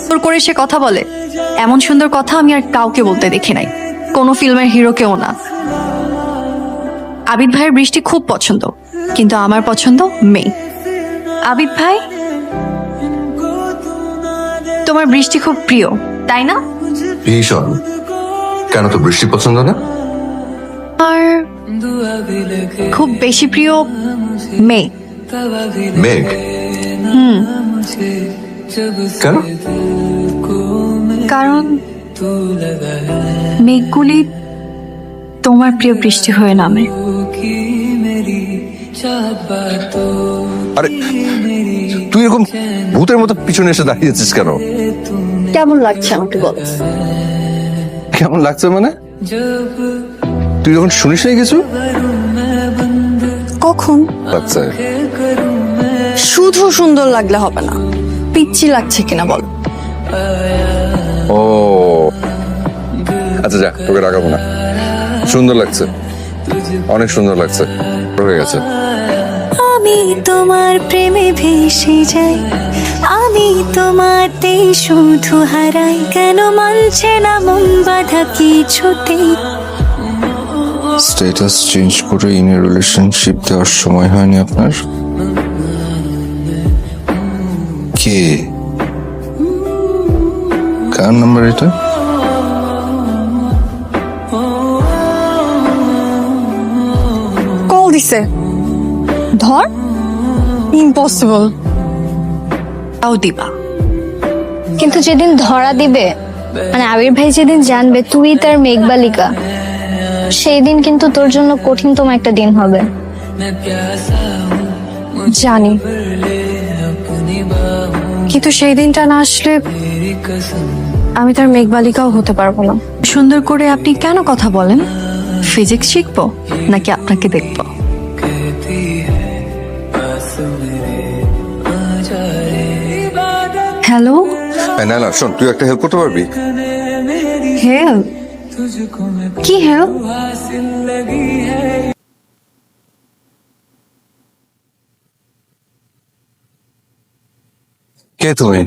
তোর করে সে কথা বলে, এমন সুন্দর কথা আমি আর কাউকে বলতে দেখি নাই, কোনো ফিল্মের হিরোকেও না। আবিদ ভাইয়ের বৃষ্টি খুব পছন্দ, কিন্তু আমার পছন্দ মেয়ে। আবিদ ভাই, তোমার বৃষ্টি খুব প্রিয়, তাই না? ভীষণ। কেন তো বৃষ্টি পছন্দ না? আর খুব বেশি প্রিয় মেয়ে। মেঘ? কেন? কারণ মেঘগুলি তোমার প্রিয় বৃষ্টি হয়ে নামে। আরে তুই এরকম ভূতের মতো পিছনে এসে দাঁড়িয়েছিস কেন? কেমন লাগছে আমাকে বল? কেমন লাগছে মানে? তুই যখন শুনিস নাই কিছু? কখন? আচ্ছা, শুধু সুন্দর লাগলে হবে না, পিচ্ছি লাগছে কিনা বল। ও আচ্ছা, যা, তোকে রাখাবো না। সুন্দর লাগছে, অনেক সুন্দর লাগছে, হয়ে গেছে। আমি তোমার প্রেমে ভেসে যাই, আমি তোমাতেই শুধু হারাই, কেন মানছে না মন বাধা কিছুতেই। স্ট্যাটাস চেঞ্জ করে ইন এ রিলেশনশিপ দেওয়ার সময় হয়নি আপনার? কে? কার নাম্বার এটা? কল দিছে, ধর। ইম্পসিবল। তাও দিবা? কিন্তু যেদিন ধরা দিবে, মানে আবির ভাই যেদিন জানবে তুই তার মেঘবালিকা, সেই দিন কিন্তু তোর জন্য কঠিনতম একটা দিন হবে। জানি, কিন্তু সেই দিনটা না আসলে আমি তার মেঘবালিকাও হতে পারবো না। সুন্দর করে আপনি কেন কথা বলেন? ফিজিক্স শিখবো নাকি আপনাকে দেখবো? হ্যালো। না না, শোন, তুই একটা হেল্প করতে পারবি? হেল্প? কি হেল্প? কে তুমি?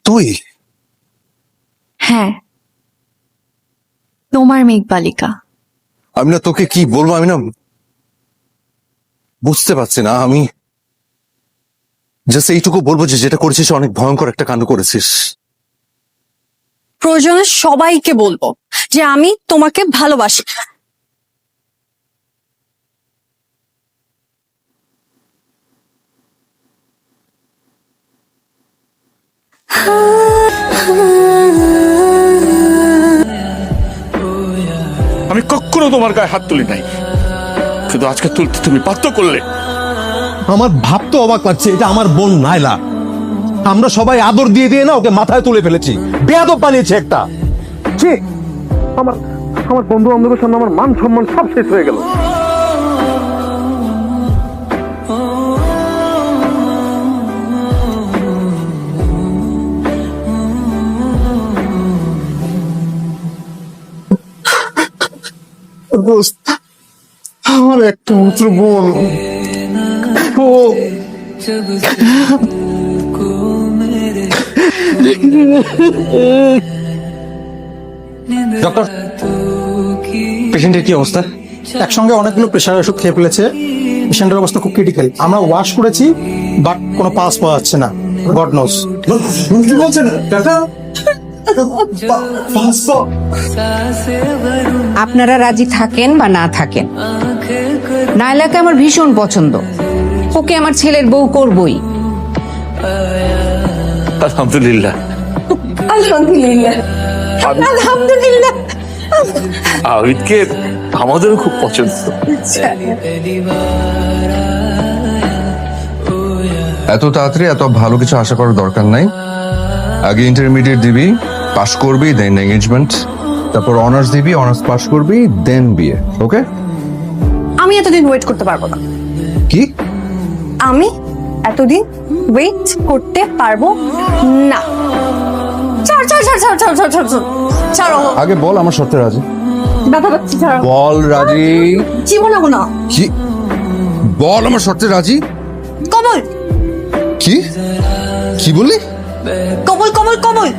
তুই? হ্যাঁ, তোমার মেঘবালিকা। আমি না তোকে কি বলবো, আমি না বুঝতে পারছি না। আমি জাস্ট এইটুকু বলবো যে যেটা করেছিস অনেক ভয়ঙ্কর একটা কাণ্ড করেছিস। প্রয়োজনে সবাইকে বলবো যে আমি তোমাকে ভালোবাসি। আমি কখনো তোমার গায়ে হাত তুলি নাই, কিন্তু আজকে তুলতে তুমি বাধ্য করলে। আমার ভাবতে অবাক লাগছে, এটা আমার বোন নাইলা। আমরা সবাই আদর দিয়ে দিয়ে না ওকে মাথায় তুলে ফেলেছি, বেয়াদব বানিয়েছে একটা। ঠিক, আমার আমার বন্ধু বান্ধবের সামনে আমার মান সম্মান সব শেষ হয়ে গেল। আমার একটা মাত্র বোন, ও ডক্টর, পেশেন্টের কি অবস্থা? একসঙ্গে অনেকগুলো প্রেশার ওষুধ খেয়ে ফেলেছে। পেশেন্টের অবস্থা খুব ক্রিটিক্যাল। আমরা ওয়াশ করেছি, বাট কোনো পাস পাওয়া যাচ্ছে না। God knows. কি বলছেন আপনারা রাজি থাকেন বা না থাকেন, নাইলাকে আমার ভীষণ পছন্দ, ওকে আমার ছেলের বউ করবই। আলহামদুলিল্লাহ। আলহামদুলিল্লাহ, আলহামদুলিল্লাহ। আবিদকে আমাদেরও খুব পছন্দ। এত তাড়াতাড়ি এত ভালো কিছু আশা করার দরকার নাই। আগে ইন্টারমিডিয়েট দিবি, পাস করবি, দেন এঙ্গেজমেন্ট, তারপর অনার্স দিবি, অনার্স পাস করবি, দেন বিয়ে। ওকে? আমি এতদিন ওয়েট করতে পারবো না। কি? আমি এতদিন ওয়েট করতে পারবো না। ছাড় ছাড় ছাড় ছাড় ছাড় ছাড় ছাড় ছাড়। ছাড়ো, আগে বল আমার শর্তে রাজি। ব্যথা পাচ্ছি, ছাড়ো। বল রাজি। জীবন না। কি? বল আমার শর্তে রাজি। কমল, কি কি বললি? কমল কমল কমল।